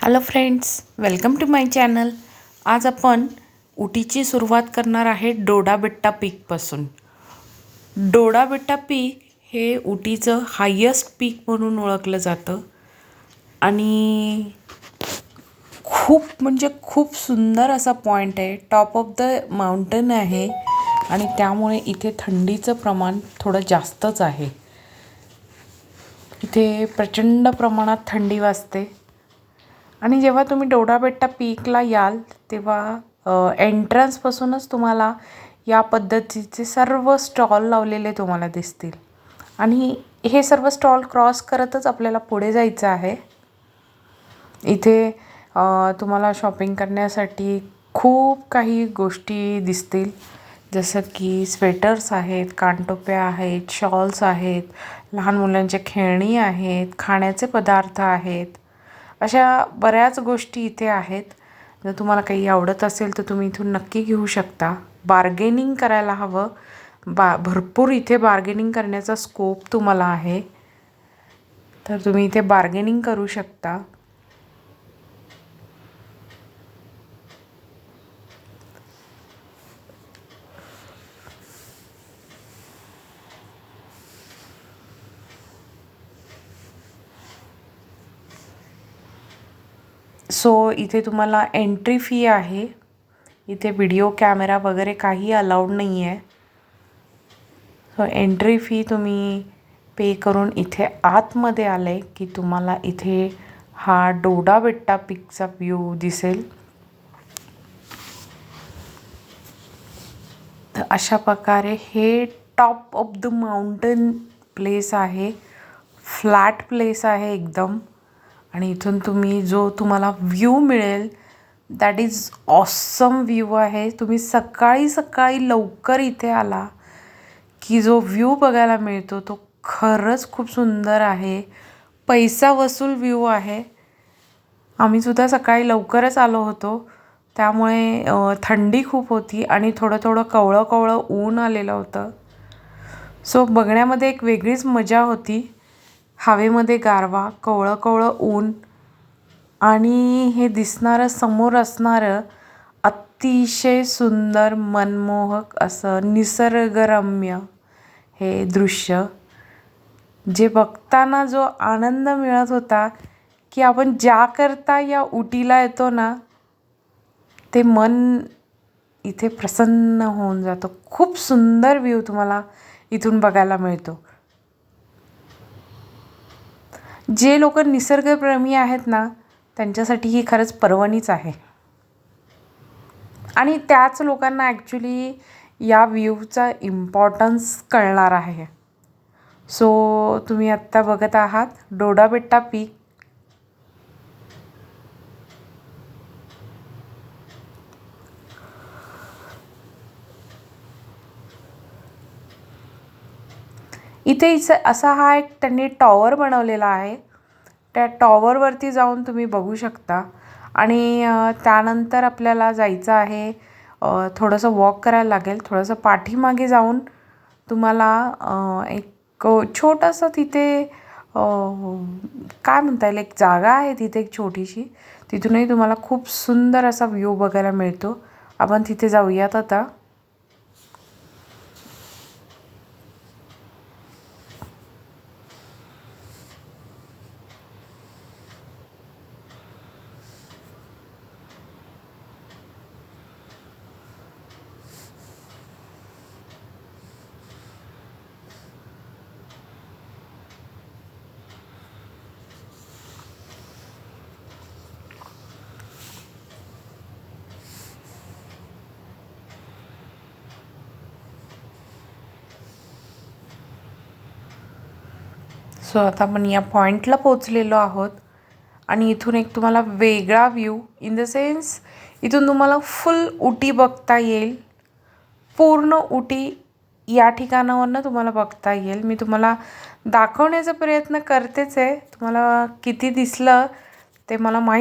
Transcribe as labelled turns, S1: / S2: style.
S1: Hello friends, welcome to my channel. आज आपण उटीची सुरुवात करणार आहे डोडा बेट्टा पीकपासून. डोडा बेट्टा पीक हे उटीचं हायेस्ट पीक म्हणून ओळखलं जातं आणि खूप सुंदर असा पॉईंट आहे. टॉप ऑफ द माउंटन आहे आणि त्यामुळे इथे थंडीचं प्रमाण थोडं जास्तच आहे. इथे प्रचंड प्रमाणात थंडी वाजते आणि जेव्हा तुम्ही डोडा बेट्टा पीकला याल तेव्हा एंट्रन्सपासूनच तुम्हाला या पद्धतीचे सर्व स्टॉल लावलेले तुम्हाला दिसतील आणि हे सर्व स्टॉल क्रॉस करतच आपल्याला पुढे जायचं आहे. इथे तुम्हाला शॉपिंग करण्यासाठी खूप काही गोष्टी दिसतील, जसं की स्वेटर्स आहेत, कानटोप्या आहेत, शॉल्स आहेत, लहान मुलांच्या खेळणी आहेत, खाण्याचे पदार्थ आहेत. अशा बऱ्याच गोष्टी इथे आहेत. जर तुम्हाला काही आवडत असेल तर तुम्ही इथून नक्की घेऊ शकता. बार्गेनिंग करायला हवं. भरपूर इथे बार्गेनिंग करण्याचा स्कोप तुम्हाला आहे, तर तुम्ही इथे बार्गेनिंग करू शकता. सो इथे तुम्हाला एंट्री फी आहे. इथे व्हिडिओ कॅमेरा वगैरे काही अलाउड नाही आहे. सो एंट्री फी तुम्ही पे करून इथे आतमध्ये आले की तुम्हाला इथे हा डोडा बेट्टा पीकचा व्ह्यू दिसेल. तर अशा प्रकारे हे top of the mountain place आहे. फ्लॅट प्लेस आहे एकदम आणि इथून तुम्हाला व्ह्यू मिळेल दॅट इज ऑसम व्ह्यू आहे. तुम्ही सकाळी लवकर इथे आला की जो व्ह्यू बघायला मिळतो तो खरंच खूप सुंदर आहे. पैसा वसूल व्ह्यू आहे. आम्ही सुद्धा सकाळी लवकरच आलो होतो, त्यामुळे थंडी खूप होती आणि थोडं कवळं ऊन आलेलं होतं. सो बघण्यामध्ये एक वेगळीच मजा होती. हवेमध्ये गारवा, कवळं ऊन आणि हे दिसणारं समोर असणारं अतिशय सुंदर मनमोहक असं निसर्गरम्य हे दृश्य, जे बघताना जो आनंद मिळत होता की आपण ज्याकरता या उटीला येतो ना, ते मन इथे प्रसन्न होऊन जातं. खूप सुंदर व्ह्यू तुम्हाला इथून बघायला मिळतो. जे लोक निसर्गप्रेमी आहेत ना, त्यांच्यासाठी ही खरंच पर्वणीच आहे आणि त्याच लोकांना ॲक्च्युली या व्ह्यूचा इम्पॉर्टन्स कळणार आहे. सो तुम्ही आत्ता बघत आहात डोडा बेट्टा पीक. इथे असा हा एक त्यांनी टॉवर बनवलेला आहे. त्या टॉवरवरती जाऊन तुम्ही बघू शकता आणि त्यानंतर आपल्याला जायचं आहे. थोडंसं वॉक करायला लागेल. थोडंसं पाठीमागे जाऊन तुम्हाला एक छोटंसं तिथे काय म्हणता येईल, एक जागा आहे तिथे एक छोटीशी. तिथूनही तुम्हाला खूप सुंदर असा व्ह्यू बघायला मिळतो. आपण तिथे जाऊयात आता. सो आता आपण या पॉईंटला पोचलेलो आहोत आणि इथून एक तुम्हाला वेगळा व्ह्यू इन द सेन्स इथून तुम्हाला फुल उटी बघता येईल. पूर्ण उटी या ठिकाणावरनं तुम्हाला बघता येईल. मी तुम्हाला दाखवण्याचा प्रयत्न करतेच आहे. तुम्हाला किती दिसलं ते मला माहीत